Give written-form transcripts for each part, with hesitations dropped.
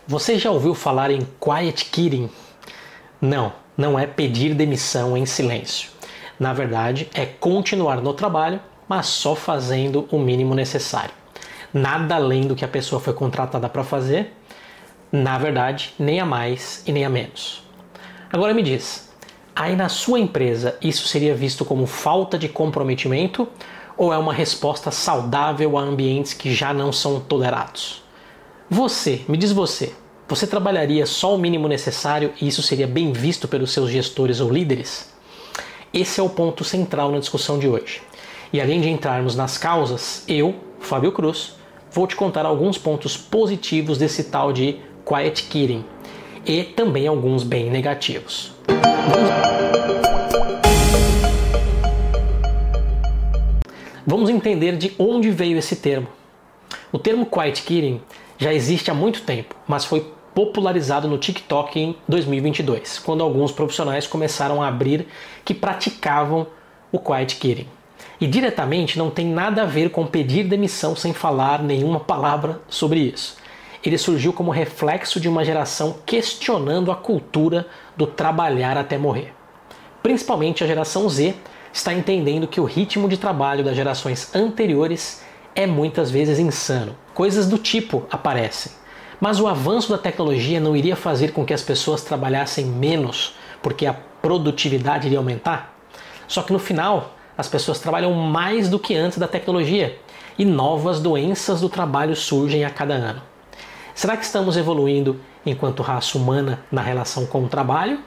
Você já ouviu falar em quiet quitting? Não, não é pedir demissão em silêncio. Na verdade, é continuar no trabalho, mas só fazendo o mínimo necessário. Nada além do que a pessoa foi contratada para fazer, na verdade, nem a mais e nem a menos. Agora me diz, aí na sua empresa isso seria visto como falta de comprometimento ou é uma resposta saudável a ambientes que já não são tolerados? Me diz você trabalharia só o mínimo necessário e isso seria bem visto pelos seus gestores ou líderes? Esse é o ponto central na discussão de hoje. E além de entrarmos nas causas, eu, Fábio Cruz, vou te contar alguns pontos positivos desse tal de quiet quitting e também alguns bem negativos. Vamos entender de onde veio esse termo. O termo quiet quitting já existe há muito tempo, mas foi popularizado no TikTok em 2022, quando alguns profissionais começaram a abrir que praticavam o quiet quitting. E diretamente não tem nada a ver com pedir demissão sem falar nenhuma palavra sobre isso. Ele surgiu como reflexo de uma geração questionando a cultura do trabalhar até morrer. Principalmente a geração Z está entendendo que o ritmo de trabalho das gerações anteriores é muitas vezes insano. Coisas do tipo aparecem. Mas o avanço da tecnologia não iria fazer com que as pessoas trabalhassem menos porque a produtividade iria aumentar? Só que no final, as pessoas trabalham mais do que antes da tecnologia e novas doenças do trabalho surgem a cada ano. Será que estamos evoluindo enquanto raça humana na relação com o trabalho?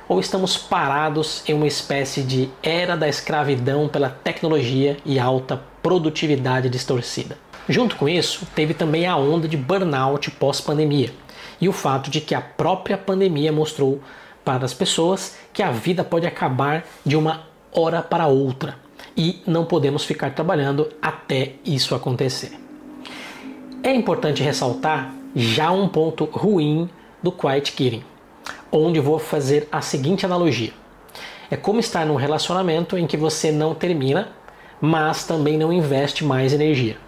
Ou estamos parados em uma espécie de era da escravidão pela tecnologia e alta produtividade distorcida? Junto com isso, teve também a onda de burnout pós-pandemia e o fato de que a própria pandemia mostrou para as pessoas que a vida pode acabar de uma hora para outra e não podemos ficar trabalhando até isso acontecer. É importante ressaltar já um ponto ruim do quiet quitting, onde vou fazer a seguinte analogia. É como estar num relacionamento em que você não termina, mas também não investe mais energia.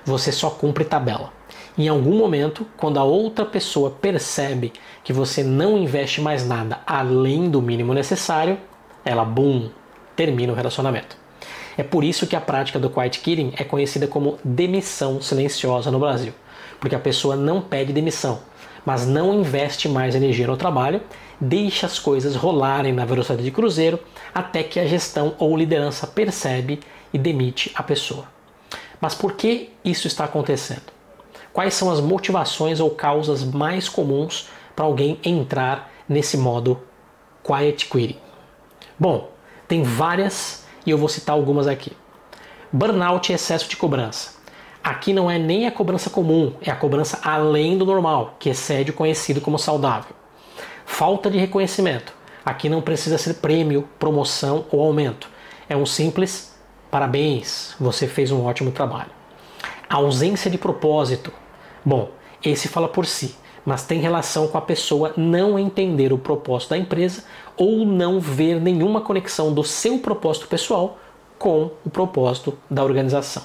Você só cumpre tabela. Em algum momento, quando a outra pessoa percebe que você não investe mais nada além do mínimo necessário, ela, termina o relacionamento. É por isso que a prática do quiet quitting é conhecida como demissão silenciosa no Brasil, porque a pessoa não pede demissão, mas não investe mais energia no trabalho, deixa as coisas rolarem na velocidade de cruzeiro até que a gestão ou liderança percebe e demite a pessoa. Mas por que isso está acontecendo? Quais são as motivações ou causas mais comuns para alguém entrar nesse modo quiet quitting? Bom, tem várias e eu vou citar algumas aqui. Burnout e excesso de cobrança. Aqui não é nem a cobrança comum, é a cobrança além do normal, que excede o conhecido como saudável. Falta de reconhecimento. Aqui não precisa ser prêmio, promoção ou aumento. É um simples parabéns, você fez um ótimo trabalho. Ausência de propósito. Bom, esse fala por si, mas tem relação com a pessoa não entender o propósito da empresa ou não ver nenhuma conexão do seu propósito pessoal com o propósito da organização.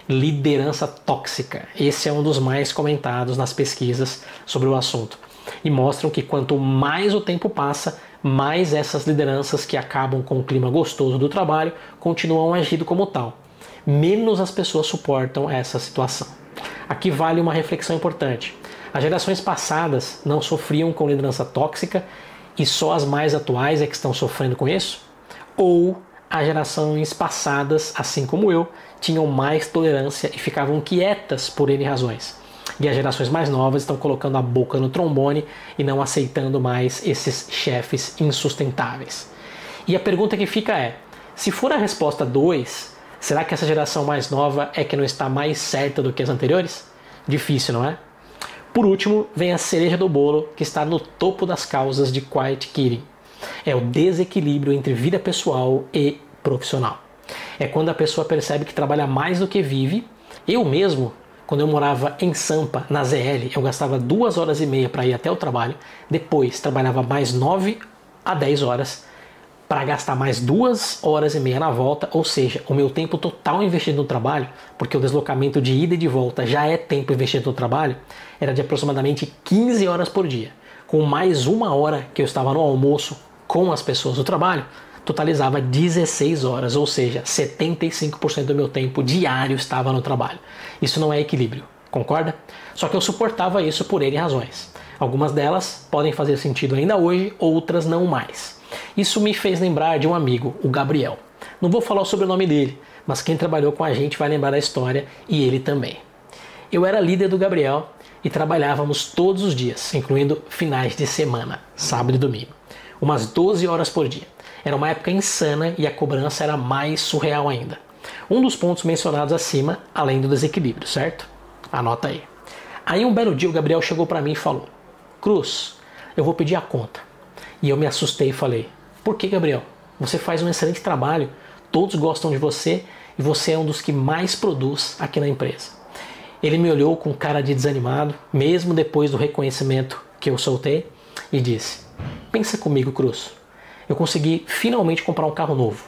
Liderança tóxica. Esse é um dos mais comentados nas pesquisas sobre o assunto. E mostram que quanto mais o tempo passa, mais essas lideranças que acabam com o clima gostoso do trabalho continuam agindo como tal. Menos as pessoas suportam essa situação. Aqui vale uma reflexão importante. As gerações passadas não sofriam com liderança tóxica e só as mais atuais é que estão sofrendo com isso? Ou as gerações passadas, assim como eu, tinham mais tolerância e ficavam quietas por N razões? E as gerações mais novas estão colocando a boca no trombone e não aceitando mais esses chefes insustentáveis. E a pergunta que fica é, se for a resposta 2, será que essa geração mais nova é que não está mais certa do que as anteriores? Difícil, não é? Por último, vem a cereja do bolo que está no topo das causas de quiet quitting. É o desequilíbrio entre vida pessoal e profissional. É quando a pessoa percebe que trabalha mais do que vive. Eu mesmo, quando eu morava em Sampa, na ZL, eu gastava 2h30 para ir até o trabalho. Depois, trabalhava mais 9 a 10 horas para gastar mais 2 horas e meia na volta, ou seja, o meu tempo total investido no trabalho, porque o deslocamento de ida e de volta já é tempo investido no trabalho, era de aproximadamente 15 horas por dia. Com mais 1 hora que eu estava no almoço com as pessoas do trabalho, totalizava 16 horas, ou seja, 75% do meu tempo diário estava no trabalho. Isso não é equilíbrio, concorda? Só que eu suportava isso por N razões. Algumas delas podem fazer sentido ainda hoje, outras não mais. Isso me fez lembrar de um amigo, o Gabriel. Não vou falar o sobrenome dele, mas quem trabalhou com a gente vai lembrar da história e ele também. Eu era líder do Gabriel e trabalhávamos todos os dias, incluindo finais de semana, sábado e domingo. Umas 12 horas por dia. Era uma época insana e a cobrança era mais surreal ainda. Um dos pontos mencionados acima, além do desequilíbrio, certo? Anota aí. Aí um belo dia o Gabriel chegou para mim e falou: Cruz, eu vou pedir a conta. E eu me assustei e falei: por que, Gabriel? Você faz um excelente trabalho, todos gostam de você e você é um dos que mais produz aqui na empresa. Ele me olhou com cara de desanimado, mesmo depois do reconhecimento que eu soltei, e disse: pensa comigo, Cruz. Eu consegui finalmente comprar um carro novo.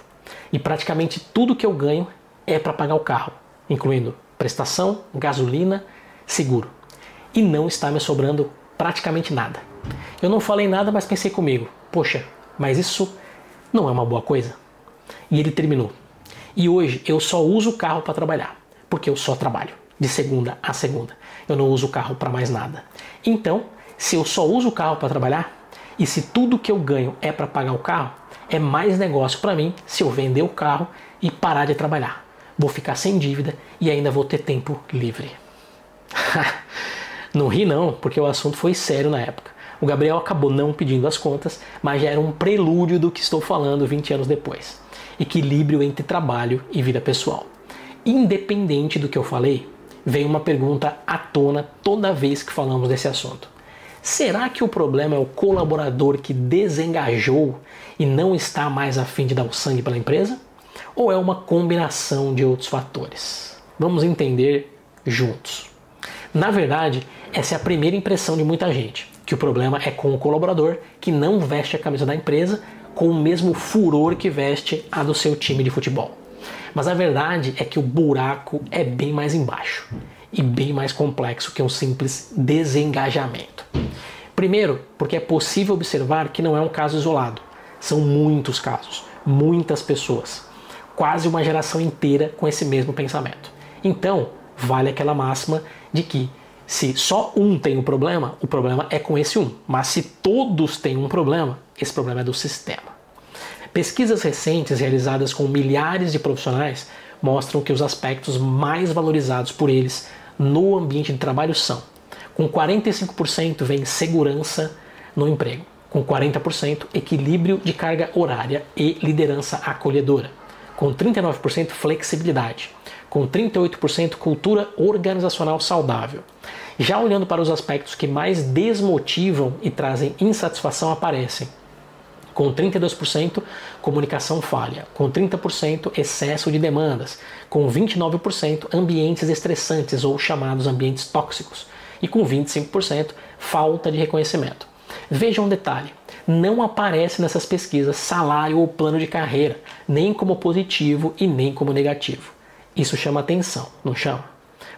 E praticamente tudo que eu ganho é para pagar o carro, incluindo prestação, gasolina, seguro. E não está me sobrando praticamente nada. Eu não falei nada, mas pensei comigo: poxa, mas isso não é uma boa coisa? E ele terminou: e hoje eu só uso o carro para trabalhar, porque eu só trabalho, de segunda a segunda. Eu não uso o carro para mais nada. Então, se eu só uso o carro para trabalhar, e se tudo que eu ganho é para pagar o carro, é mais negócio para mim se eu vender o carro e parar de trabalhar. Vou ficar sem dívida e ainda vou ter tempo livre. Não ri não, porque o assunto foi sério na época. O Gabriel acabou não pedindo as contas, mas já era um prelúdio do que estou falando 20 anos depois. Equilíbrio entre trabalho e vida pessoal. Independente do que eu falei, vem uma pergunta à tona toda vez que falamos desse assunto. Será que o problema é o colaborador que desengajou e não está mais a fim de dar o sangue pela empresa? Ou é uma combinação de outros fatores? Vamos entender juntos. Na verdade, essa é a primeira impressão de muita gente, que o problema é com o colaborador que não veste a camisa da empresa com o mesmo furor que veste a do seu time de futebol. Mas a verdade é que o buraco é bem mais embaixo e bem mais complexo que um simples desengajamento. Primeiro, porque é possível observar que não é um caso isolado. São muitos casos, muitas pessoas, quase uma geração inteira com esse mesmo pensamento. Então, vale aquela máxima de que se só um tem o problema é com esse um. Mas se todos têm um problema, esse problema é do sistema. Pesquisas recentes realizadas com milhares de profissionais mostram que os aspectos mais valorizados por eles no ambiente de trabalho são: com 45% vem segurança no emprego, com 40% equilíbrio de carga horária e liderança acolhedora, com 39% flexibilidade, com 38% cultura organizacional saudável. Já olhando para os aspectos que mais desmotivam e trazem insatisfação aparecem: com 32% comunicação falha, com 30% excesso de demandas, com 29% ambientes estressantes ou chamados ambientes tóxicos e com 25% falta de reconhecimento. Veja um detalhe: não aparece nessas pesquisas salário ou plano de carreira, nem como positivo e nem como negativo. Isso chama atenção, não chama?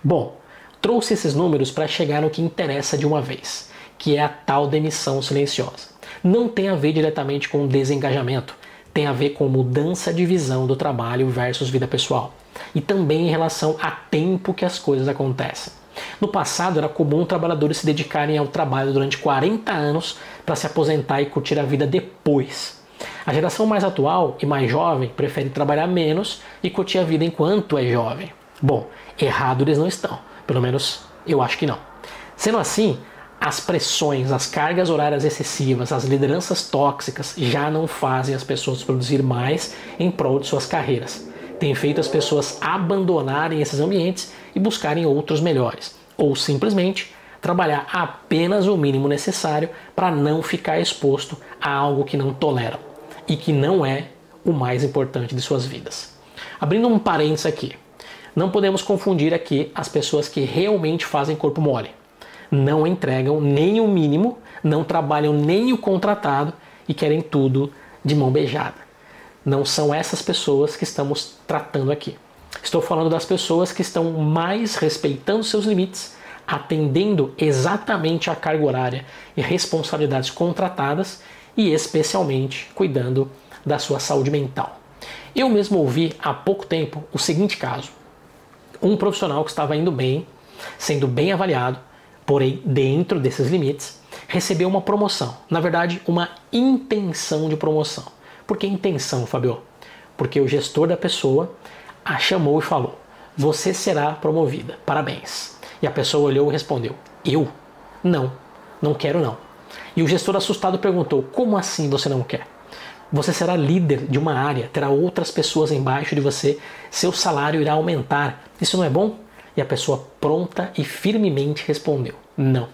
Bom, trouxe esses números para chegar no que interessa de uma vez, que é a tal demissão silenciosa. Não tem a ver diretamente com desengajamento, tem a ver com mudança de visão do trabalho versus vida pessoal. E também em relação a tempo que as coisas acontecem. No passado era comum trabalhadores se dedicarem ao trabalho durante 40 anos para se aposentar e curtir a vida depois. A geração mais atual e mais jovem prefere trabalhar menos e curtir a vida enquanto é jovem. Bom, errado eles não estão, pelo menos eu acho que não. Sendo assim, as pressões, as cargas horárias excessivas, as lideranças tóxicas já não fazem as pessoas produzir mais em prol de suas carreiras. Tem feito as pessoas abandonarem esses ambientes e buscarem outros melhores, ou simplesmente trabalhar apenas o mínimo necessário para não ficar exposto a algo que não toleram e que não é o mais importante de suas vidas. Abrindo um parênteses aqui, não podemos confundir aqui as pessoas que realmente fazem corpo mole. Não entregam nem o mínimo, não trabalham nem o contratado e querem tudo de mão beijada. Não são essas pessoas que estamos tratando aqui. Estou falando das pessoas que estão mais respeitando seus limites, atendendo exatamente a carga horária e responsabilidades contratadas e especialmente cuidando da sua saúde mental. Eu mesmo ouvi há pouco tempo o seguinte caso. Um profissional que estava indo bem, sendo bem avaliado, porém dentro desses limites, recebeu uma promoção. Na verdade, uma intenção de promoção. Por que intenção, Fabio? Porque o gestor da pessoa a chamou e falou: você será promovida, parabéns. E a pessoa olhou e respondeu: eu? Não, não quero não. E o gestor assustado perguntou: como assim você não quer? Você será líder de uma área, terá outras pessoas embaixo de você, seu salário irá aumentar. Isso não é bom? E a pessoa pronta e firmemente respondeu: não,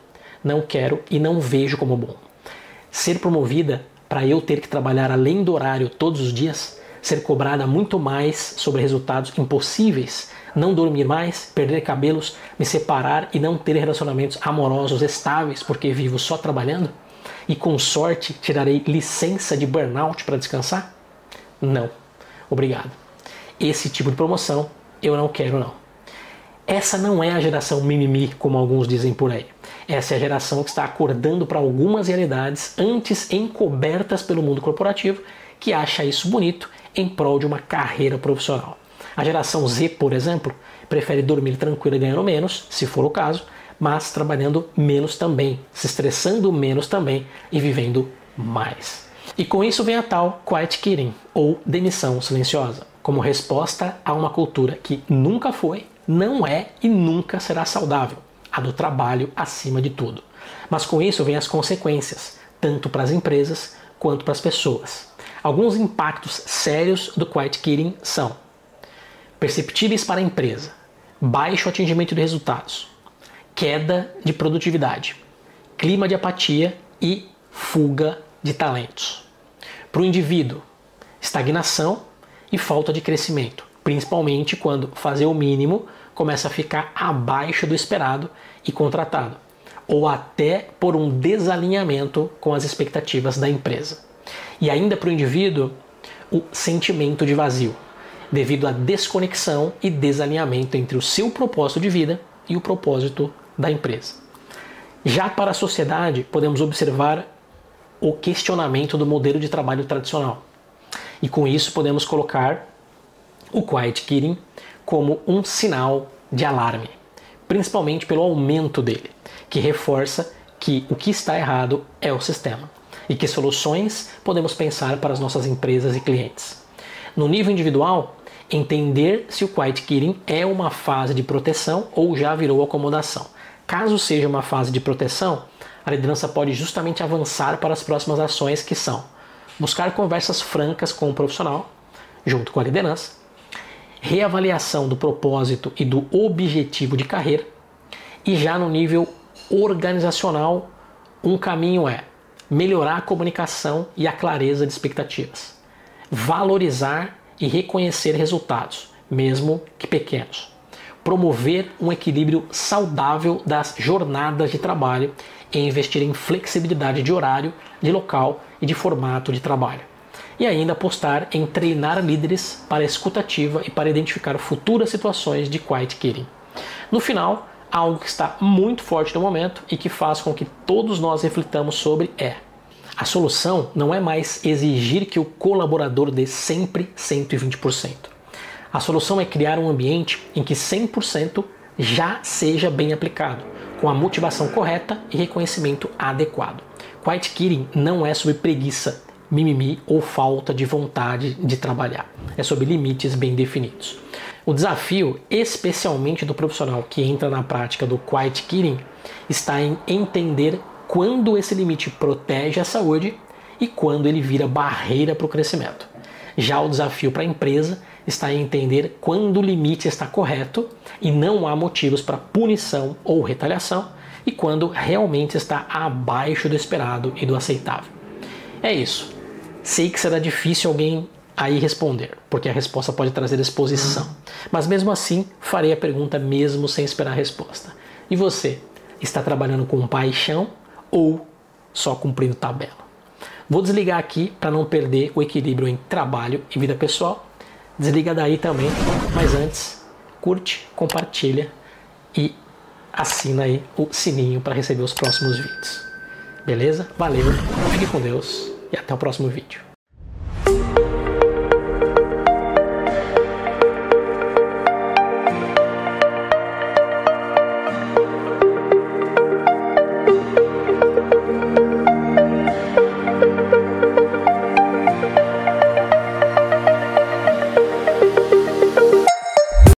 não quero e não vejo como bom. Ser promovida para eu ter que trabalhar além do horário todos os dias, ser cobrada muito mais sobre resultados impossíveis, não dormir mais, perder cabelos, me separar e não ter relacionamentos amorosos estáveis porque vivo só trabalhando? E com sorte tirarei licença de burnout para descansar? Não, obrigado. Esse tipo de promoção eu não quero não. Essa não é a geração mimimi, como alguns dizem por aí. Essa é a geração que está acordando para algumas realidades antes encobertas pelo mundo corporativo, que acha isso bonito em prol de uma carreira profissional. A geração Z, por exemplo, prefere dormir tranquila ganhando menos, se for o caso, mas trabalhando menos também, se estressando menos também e vivendo mais. E com isso vem a tal quiet quitting, ou demissão silenciosa, como resposta a uma cultura que nunca foi, não é e nunca será saudável, a do trabalho acima de tudo. Mas com isso vem as consequências, tanto para as empresas quanto para as pessoas. Alguns impactos sérios do quiet quitting são perceptíveis para a empresa: baixo atingimento de resultados, queda de produtividade, clima de apatia e fuga de talentos. Para o indivíduo, estagnação e falta de crescimento, principalmente quando fazer o mínimo começa a ficar abaixo do esperado e contratado, ou até por um desalinhamento com as expectativas da empresa. E ainda para o indivíduo, o sentimento de vazio, devido à desconexão e desalinhamento entre o seu propósito de vida e o propósito da empresa. Já para a sociedade, podemos observar o questionamento do modelo de trabalho tradicional. E com isso podemos colocar o quiet quitting como um sinal de alarme, principalmente pelo aumento dele, que reforça que o que está errado é o sistema e que soluções podemos pensar para as nossas empresas e clientes. No nível individual, entender se o quiet quitting é uma fase de proteção ou já virou acomodação. Caso seja uma fase de proteção, a liderança pode justamente avançar para as próximas ações, que são buscar conversas francas com o profissional, junto com a liderança, reavaliação do propósito e do objetivo de carreira, e já no nível organizacional, um caminho é melhorar a comunicação e a clareza de expectativas, valorizar e reconhecer resultados, mesmo que pequenos, promover um equilíbrio saudável das jornadas de trabalho e investir em flexibilidade de horário, de local e de formato de trabalho. E ainda apostar em treinar líderes para a escutativa e para identificar futuras situações de quiet quitting. No final, algo que está muito forte no momento e que faz com que todos nós reflitamos sobre é: a solução não é mais exigir que o colaborador dê sempre 120%. A solução é criar um ambiente em que 100% já seja bem aplicado, com a motivação correta e reconhecimento adequado. Quiet quitting não é sobre preguiça, mimimi ou falta de vontade de trabalhar. É sobre limites bem definidos. O desafio, especialmente do profissional que entra na prática do quiet quitting, está em entender quando esse limite protege a saúde e quando ele vira barreira para o crescimento. Já o desafio para a empresa está em entender quando o limite está correto e não há motivos para punição ou retaliação, e quando realmente está abaixo do esperado e do aceitável. É isso. Sei que será difícil alguém aí responder, porque a resposta pode trazer exposição. Mas mesmo assim, farei a pergunta mesmo sem esperar a resposta. E você, está trabalhando com paixão ou só cumprindo tabela? Vou desligar aqui para não perder o equilíbrio em trabalho e vida pessoal. Desliga daí também, mas antes, curte, compartilha e assina aí o sininho para receber os próximos vídeos. Beleza? Valeu, fique com Deus e até o próximo vídeo.